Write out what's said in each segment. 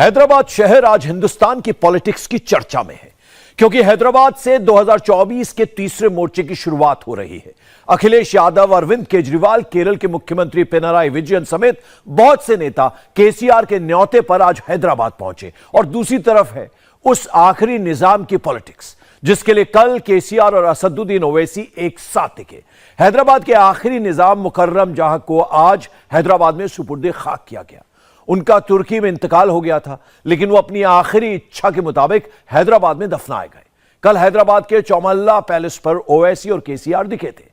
हैदराबाद शहर आज हिंदुस्तान की पॉलिटिक्स की चर्चा में है क्योंकि हैदराबाद से 2024 के तीसरे मोर्चे की शुरुआत हो रही है। अखिलेश यादव, अरविंद केजरीवाल, केरल के मुख्यमंत्री पिनराई विजयन समेत बहुत से नेता केसीआर के न्योते पर आज हैदराबाद पहुंचे और दूसरी तरफ है उस आखिरी निजाम की पॉलिटिक्स जिसके लिए कल केसीआर और असदुद्दीन ओवैसी एक साथ दिखे। हैदराबाद के आखिरी निजाम मुकर्रम जहां को आज हैदराबाद में सुपुर्दे खाक किया गया। उनका तुर्की में इंतकाल हो गया था, लेकिन वो अपनी आखिरी इच्छा के मुताबिक हैदराबाद में दफनाए गए। कल हैदराबाद के चौमल्ला पैलेस पर ओवैसी और केसीआर दिखे थे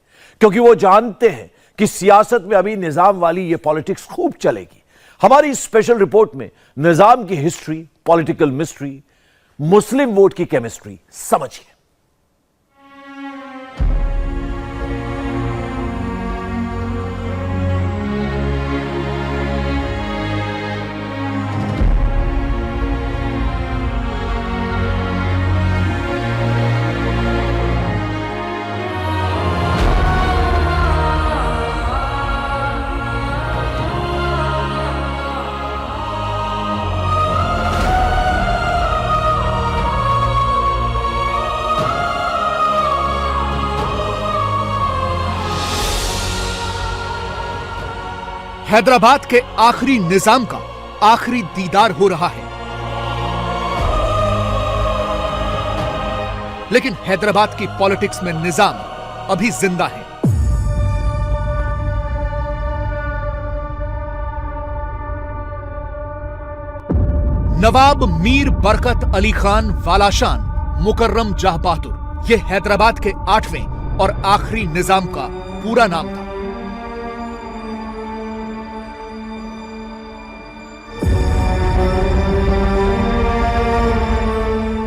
क्योंकि वो जानते हैं कि सियासत में अभी निजाम वाली ये पॉलिटिक्स खूब चलेगी। हमारी स्पेशल रिपोर्ट में निजाम की हिस्ट्री, पॉलिटिकल मिस्ट्री, मुस्लिम वोट की केमिस्ट्री समझिए। हैदराबाद के आखिरी निजाम का आखिरी दीदार हो रहा है, लेकिन हैदराबाद की पॉलिटिक्स में निजाम अभी जिंदा है। नवाब मीर बरकत अली खान वालाशान मुकर्रम जहां बहादुर, यह हैदराबाद के 8वें और आखिरी निजाम का पूरा नाम था।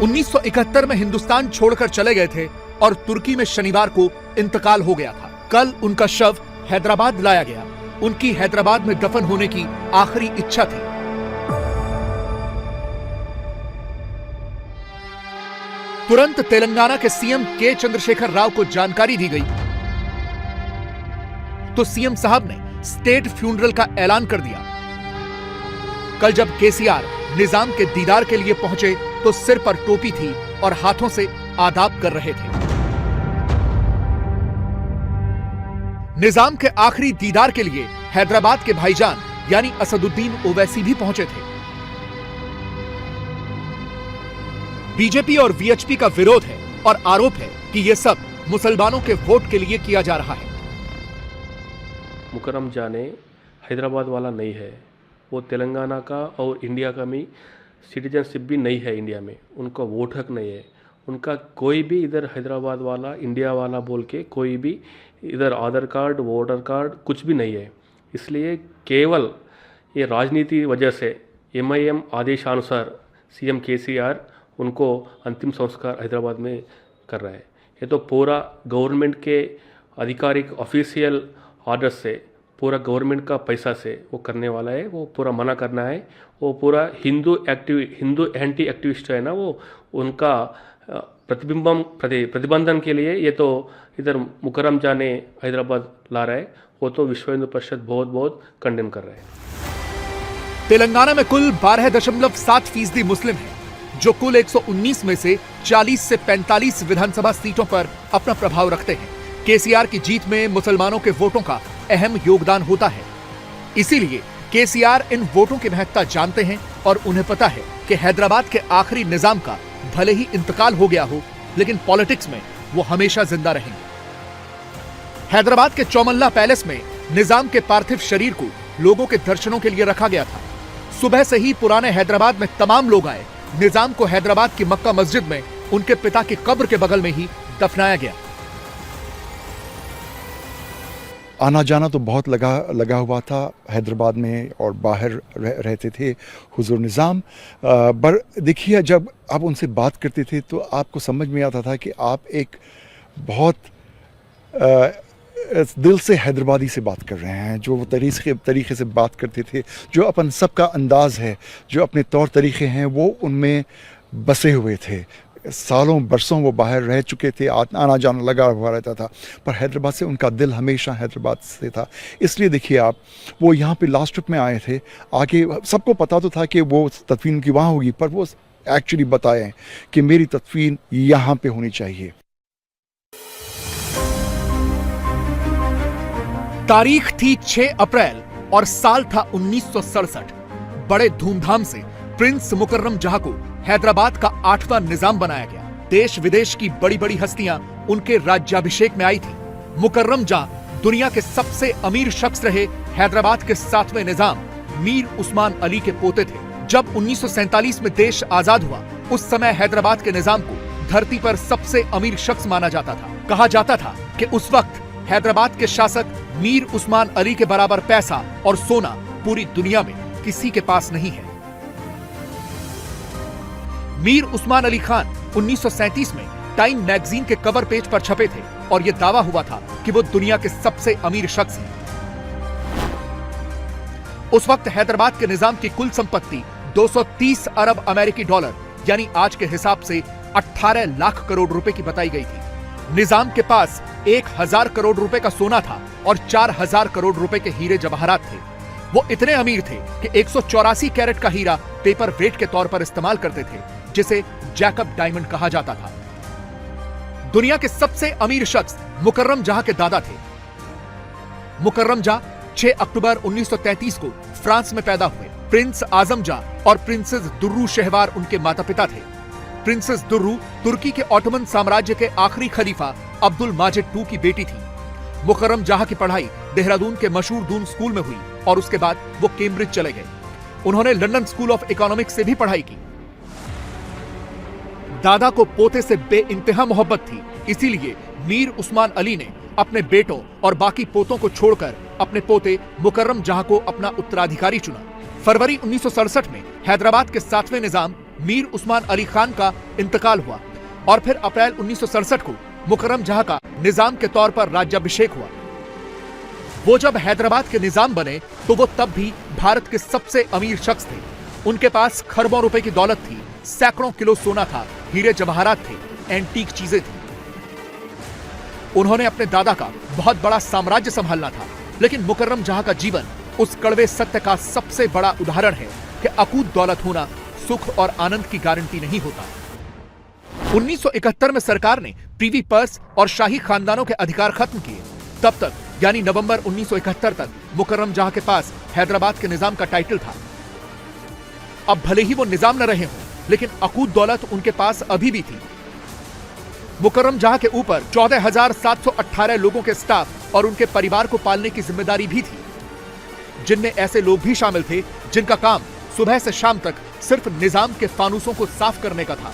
1971 में हिंदुस्तान छोड़कर चले गए थे और तुर्की में शनिवार को इंतकाल हो गया था। कल उनका शव हैदराबाद लाया गया। उनकी हैदराबाद में दफन होने की आखिरी इच्छा थी। तुरंत तेलंगाना के सीएम के चंद्रशेखर राव को जानकारी दी गई तो सीएम साहब ने स्टेट फ्यूनरल का ऐलान कर दिया। कल जब केसीआर निजाम के दीदार के लिए पहुंचे तो सिर पर टोपी थी और हाथों से आदाब कर रहे थे। निजाम के आखिरी दीदार के लिए हैदराबाद के भाईजान यानी असदुद्दीन ओवैसी भी पहुंचे थे। बीजेपी और वीएचपी का विरोध है और आरोप है कि यह सब मुसलमानों के वोट के लिए किया जा रहा है। मुकर्रम जाने हैदराबाद वाला नहीं है, वो तेलंगाना का और इंडिया का भी सिटीजनशिप भी नहीं है। इंडिया में उनका वोट हक नहीं है। उनका कोई भी इधर हैदराबाद वाला, इंडिया वाला बोल के कोई भी इधर आधार कार्ड, वोटर कार्ड कुछ भी नहीं है। इसलिए केवल ये राजनीति वजह से एमआईएम आदेशानुसार सीएम केसीआर उनको अंतिम संस्कार हैदराबाद में कर रहा है। ये तो पूरा गवर्नमेंट के आधिकारिक ऑफिशियल ऑर्डर से, पूरा गवर्नमेंट का पैसा से वो करने वाला है। वो पूरा मना करना है। वो पूरा हिंदू एंटी एक्टिविस्ट है ना, वो उनका प्रतिबंधन के लिए ये तो इधर मुकर्रम जाने हैदराबाद ला रहा है। वो तो विश्व हिंदू परिषद बहुत बहुत कंडेम कर रहा है। तेलंगाना में कुल 12.7% मुस्लिम हैं, जो कुल 119 में से 40 से 45 विधानसभा सीटों पर अपना प्रभाव रखते हैं। केसीआर की जीत में मुसलमानों के वोटों का अहम योगदान होता है। इसीलिए केसीआर इन वोटों की महत्ता जानते हैं और उन्हें पता है कि हैदराबाद के आखिरी निजाम का भले ही इंतकाल हो गया हो, लेकिन पॉलिटिक्स में वो हमेशा जिंदा रहेंगे। हैदराबाद के चौमल्ला पैलेस में निजाम के पार्थिव शरीर को लोगों के दर्शनों के लिए रखा गया था। सुबह से ही पुराने हैदराबाद में तमाम लोग आए। निजाम को हैदराबाद की मक्का मस्जिद में उनके पिता की कब्र के बगल में ही दफनाया गया। आना जाना तो बहुत लगा हुआ था हैदराबाद में और बाहर रहते थे हुजूर निज़ाम। पर देखिए, जब आप उनसे बात करते थे तो आपको समझ में आता था कि आप एक बहुत दिल से हैदराबादी से बात कर रहे हैं। जो वो तरीके से बात करते थे, जो अपन सबका अंदाज़ है, जो अपने तौर तरीके हैं, वो उनमें बसे हुए थे। सालों बरसों वो बाहर रह चुके थे, आना जाना लगा हुआ रहता था, पर हैदराबाद से उनका दिल हमेशा हैदराबाद से था। इसलिए देखिए आप, वो यहाँ पे लास्ट ट्रिप में आए थे, आके सबको पता तो था कि वो तदफीन उनकी वहाँ होगी, पर वो एक्चुअली बताए कि मेरी तदफीन यहाँ पे होनी चाहिए। तारीख थी 6 अप्रैल और साल था 1967। बड़े धूमधाम से प्रिंस मुकर्रम जहां को हैदराबाद का 8वां निजाम बनाया गया। देश विदेश की बड़ी बड़ी हस्तियां उनके राज्याभिषेक में आई थी। मुकर्रम जहां दुनिया के सबसे अमीर शख्स रहे। हैदराबाद के 7वें निजाम मीर उस्मान अली के पोते थे। जब 1947 में देश आजाद हुआ, उस समय हैदराबाद के निजाम को धरती पर सबसे अमीर शख्स माना जाता था। कहा जाता था कि उस वक्त हैदराबाद के शासक मीर उस्मान अली के बराबर पैसा और सोना पूरी दुनिया में किसी के पास नहीं है। मीर उस्मान अली खान 1937 में टाइम मैगजीन के कवर पेज पर छपे थे और यह दावा हुआ था कि वो दुनिया के सबसे अमीर शख्स हैं। उस वक्त हैदराबाद के निजाम की कुल संपत्ति 230 अरब अमेरिकी डॉलर यानी आज के हिसाब से 18 लाख करोड़ रुपए की बताई गई थी। निजाम के पास 1000 करोड़ रुपए का सोना था और 4000 करोड़ रुपए के हीरे जवाहरात थे। वो इतने अमीर थे कि 184 कैरेट का हीरा पेपर वेट के तौर पर इस्तेमाल करते थे, जिसे जैकब डायमंड कहा जाता था। दुनिया के सबसे अमीर शख्स मुकर्रम जहां के दादा थे। मुकर्रम जहां 6 अक्टूबर 1933 को फ्रांस में पैदा हुए। प्रिंस आजम जहां और प्रिंसेस दुर्रू शहवार उनके माता पिता थे। प्रिंसेस दुर्रू तुर्की के ऑटोमन साम्राज्य के आखिरी खलीफा अब्दुल माजिद II की बेटी थी। मुकर्रम जहां की पढ़ाई देहरादून के मशहूर दून स्कूल में हुई और उसके बाद वो कैम्ब्रिज चले गए। उन्होंने लंदन स्कूल ऑफ इकोनॉमिक्स से भी पढ़ाई की। दादा को पोते से बेइंतहा मोहब्बत थी, इसीलिए मीर उस्मान अली ने अपने बेटों और बाकी पोतों को छोड़कर अपने पोते मुकर्रम जहां को अपना उत्तराधिकारी चुना। फरवरी 1967 में हैदराबाद के 7वें निजाम मीर उस्मान अली खान का इंतकाल हुआ और फिर अप्रैल 1967 को मुकर्रम जहां का निजाम के तौर पर राज्याभिषेक हुआ। वो जब हैदराबाद के निजाम बने तो वो तब भी भारत के सबसे अमीर शख्स थे। उनके पास खरबों रुपए की दौलत थी, सैकड़ों किलो सोना था, हीरे जवाहरात थे, एंटीक चीजें थी। उन्होंने अपने दादा का बहुत बड़ा साम्राज्य संभालना था, लेकिन मुकर्रम जहां का जीवन उस कड़वे सत्य का सबसे बड़ा उदाहरण है कि अकूत दौलत होना सुख और आनंद की गारंटी नहीं होता। 1971 में सरकार ने प्रीवी पर्स और शाही खानदानों के अधिकार खत्म किए। तब तक यानी नवंबर 1971 तक मुकर्रम जहां के पास हैदराबाद के निजाम का टाइटल था। अब भले ही वो निजाम न रहे हों, लेकिन अकूत दौलत उनके पास अभी भी थी। मुकर्रम जहां के ऊपर 14,718 लोगों के स्टाफ और उनके परिवार को पालने की जिम्मेदारी भी थी, जिनमें ऐसे लोग भी शामिल थे जिनका काम सुबह से शाम तक सिर्फ निजाम के फानूसों को साफ करने का था।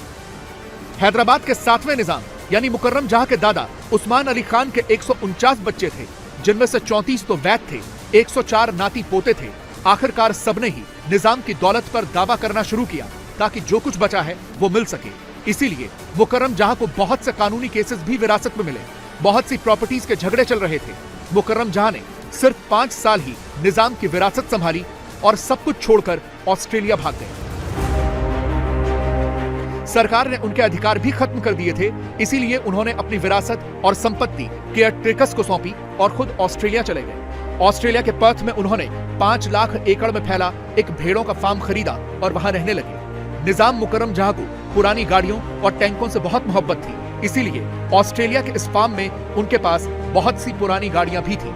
हैदराबाद के 7वें निजाम यानी मुकर्रम जहां के दादा उस्मान अली खान के 149 बच्चे थे, जिनमें से 34 तो वैद थे, 104 नाती पोते थे। आखिरकार सबने ही निजाम की दौलत पर दावा करना शुरू किया ताकि जो कुछ बचा है वो मिल सके। इसीलिए मुकर्रम जहां को बहुत से कानूनी केसेस भी विरासत में मिले, बहुत सी प्रॉपर्टीज के झगड़े चल रहे थे। मुकर्रम जहां ने सिर्फ 5 साल ही निजाम की विरासत संभाली और सब कुछ छोड़कर ऑस्ट्रेलिया भाग गए। सरकार ने उनके अधिकार भी खत्म कर दिए थे, इसीलिए उन्होंने अपनी विरासत और संपत्ति केयरटेकर्स को सौंपी और खुद ऑस्ट्रेलिया चले गए। ऑस्ट्रेलिया के पर्थ में उन्होंने 5 लाख एकड़ में फैला एक भेड़ों का फार्म खरीदा और वहां रहने लगे। निजाम मुकर्रम जहां को पुरानी गाड़ियों और टैंकों से बहुत मोहब्बत थी, इसीलिए ऑस्ट्रेलिया के इस फार्म में उनके पास बहुत सी पुरानी गाड़ियां भी थी।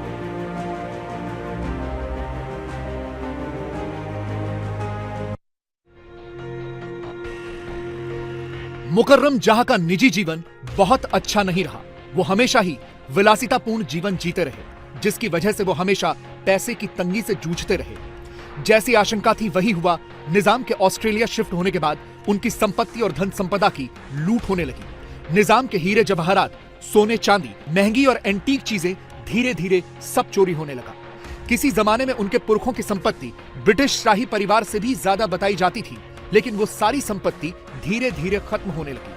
मुकर्रम जहां का निजी जीवन बहुत अच्छा नहीं रहा। वो हमेशा ही विलासितापूर्ण जीवन जीते रहे, जिसकी वजह से वो हमेशा पैसे की तंगी से जूझते रहे। जैसी आशंका थी वही हुआ। निजाम के ऑस्ट्रेलिया शिफ्ट होने के बाद उनकी संपत्ति और धन संपदा की लूट होने लगी। निजाम के हीरे जवाहरात, सोने चांदी, महंगी और एंटीक चीजें धीरे धीरे सब चोरी होने लगा। किसी जमाने में उनके पुरखों की संपत्ति ब्रिटिश शाही परिवार से भी ज्यादा बताई जाती थी, लेकिन वो सारी संपत्ति धीरे धीरे खत्म होने लगी।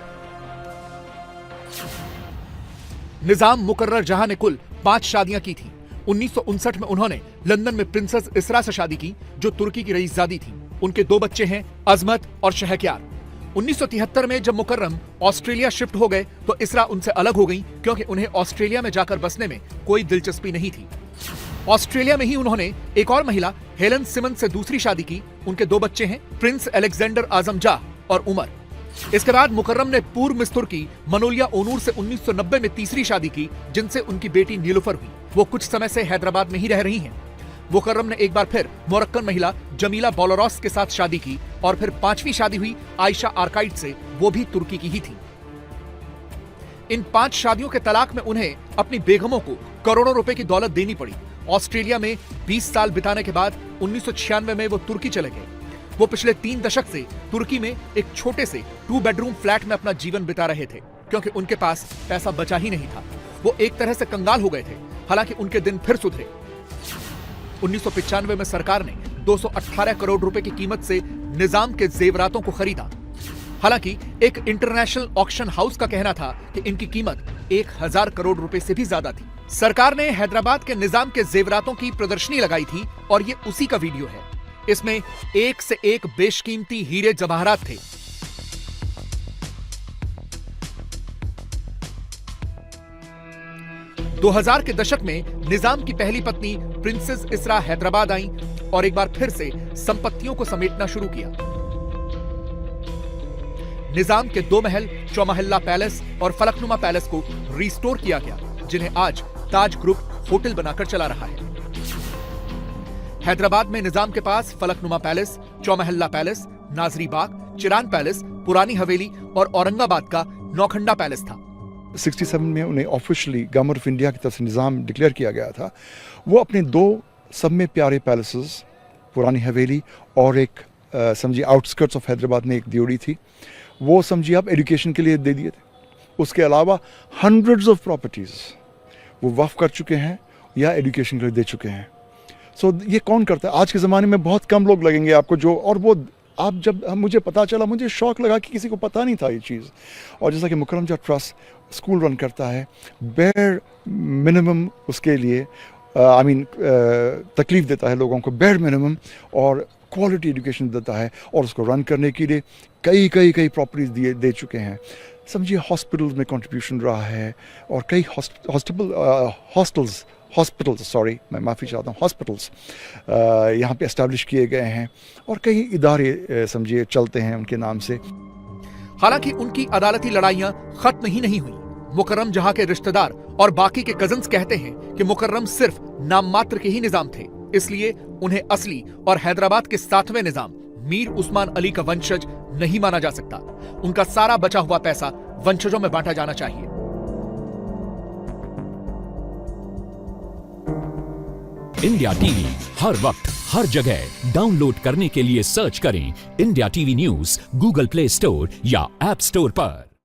निजाम मुकर्रर जहां ने कुल 5 शादियां की थी। 1959 में उन्होंने लंदन में प्रिंसेस इसरा से शादी की, जो तुर्की की रईसजादी थी। उनके 2 बच्चे हैं, अजमत और शहक्यार। 1973 में जब मुकर्रम ऑस्ट्रेलिया शिफ्ट हो गए तो इसरा उनसे अलग हो गई क्योंकि उन्हें ऑस्ट्रेलिया में जाकर बसने में कोई दिलचस्पी नहीं थी। ऑस्ट्रेलिया में ही उन्होंने एक और महिला हेलन सिमन से दूसरी शादी की। उनके 2 बच्चे हैं, प्रिंस अलेक्जेंडर आजम जाह और उमर। इसके बाद मुकर्रम ने पूर्व मिस्तुर की मनोलिया ओनूर से 1990 में तीसरी शादी की, जिनसे उनकी बेटी नीलुफर हुई। वो कुछ समय से हैदराबाद में ही रह रही हैं। मुकर्रम ने एक बार फिर मोरक्कन महिला जमीला बोलोरोस के साथ शादी की और फिर 5वीं शादी हुई आयशा आर्काइड से, वो भी तुर्की की ही थी। इन 5 शादियों के तलाक में उन्हें अपनी बेगमों को करोड़ों रुपए की दौलत देनी पड़ी। ऑस्ट्रेलिया में 20 साल बिताने के बाद 1996 में वो तुर्की चले गए। वो पिछले 3 दशक से तुर्की में एक छोटे से 2 बेडरूम फ्लैट में अपना जीवन बिता रहे थे क्योंकि उनके पास पैसा बचा ही नहीं था। वो एक तरह से कंगाल हो गए थे। हालांकि उनके दिन फिर सुधरे। 1995 में सरकार ने 218 करोड़ रुपए की कीमत से निजाम के जेवरातों को खरीदा। हालांकि एक इंटरनेशनल ऑक्शन हाउस का कहना था कि इनकी कीमत 1000 करोड़ रुपए से भी ज्यादा थी। सरकार ने हैदराबाद के निजाम के जेवरातों की प्रदर्शनी लगाई थी और ये उसी का वीडियो है। इसमें एक से एक बेशकीमती हीरे जवाहरात थे। दो 2000 के दशक में निजाम की पहली पत्नी प्रिंसेस इसरा हैदराबाद आई और एक बार फिर से संपत्तियों को समेटना शुरू किया। निजाम के 2 महल चौमहल्ला पैलेस और फलकनुमा पैलेस को रिस्टोर किया गया, जिन्हें आज ताज ग्रुप होटल बनाकर चला रहा है। हैदराबाद में निजाम के पास फलकनुमा पैलेस, चौमहल्ला पैलेस, नाजरी बाग, चिरान पैलेस, पुरानी हवेली और औरंगाबाद का नौखंडा पैलेस था। 67 में उन्हें ऑफिशियली गवर्नमेंट ऑफ इंडिया की तरफ से निज़ाम डिक्लेयर किया गया था। वो अपने 2 सब में प्यारे पैलेसेस, पुरानी हवेली और एक समझिए आउटस्कर्ट्स ऑफ हैदराबाद में एक दियोड़ी थी, वो समझिए आप एजुकेशन के लिए दे दिए थे। उसके अलावा हंड्रेड्स ऑफ प्रॉपर्टीज़ वो वक्फ कर चुके हैं या एजुकेशन के लिए दे चुके हैं। सो ये कौन करता है? आज के ज़माने में बहुत कम लोग लगेंगे आपको जो, और वो आप जब मुझे पता चला, मुझे शौक लगा कि किसी को पता नहीं था ये चीज़। और जैसा कि मुकर्रम जट ट्रस्ट स्कूल रन करता है, बेयर मिनिमम उसके लिए तकलीफ देता है लोगों को, बेयर मिनिमम, और क्वालिटी एजुकेशन देता है, और उसको रन करने के लिए कई प्रॉपर्टीज दे चुके हैं। समझिए हॉस्पिटल्स में कंट्रीब्यूशन रहा है, और कई मैं माफ़ी चाहता हूँ, हॉस्पिटल्स यहाँ पे एस्टैब्लिश किए गए हैं, और कई इदारे समझिए चलते हैं उनके नाम से। हालांकि उनकी अदालती लड़ाइयां खत्म ही नहीं हुई। मुकर्रम जहां के रिश्तेदार और बाकी के कजन्स कहते हैं कि मुकर्रम सिर्फ नाम मात्र के ही निजाम थे, इसलिए उन्हें असली और हैदराबाद के 7वें निजाम मीर उस्मान अली का वंशज नहीं माना जा सकता। उनका सारा बचा हुआ पैसा वंशजों में बांटा जाना चाहिए। इंडिया टीवी हर वक्त हर जगह डाउनलोड करने के लिए सर्च करें India TV news Google play store या ऐप स्टोर पर।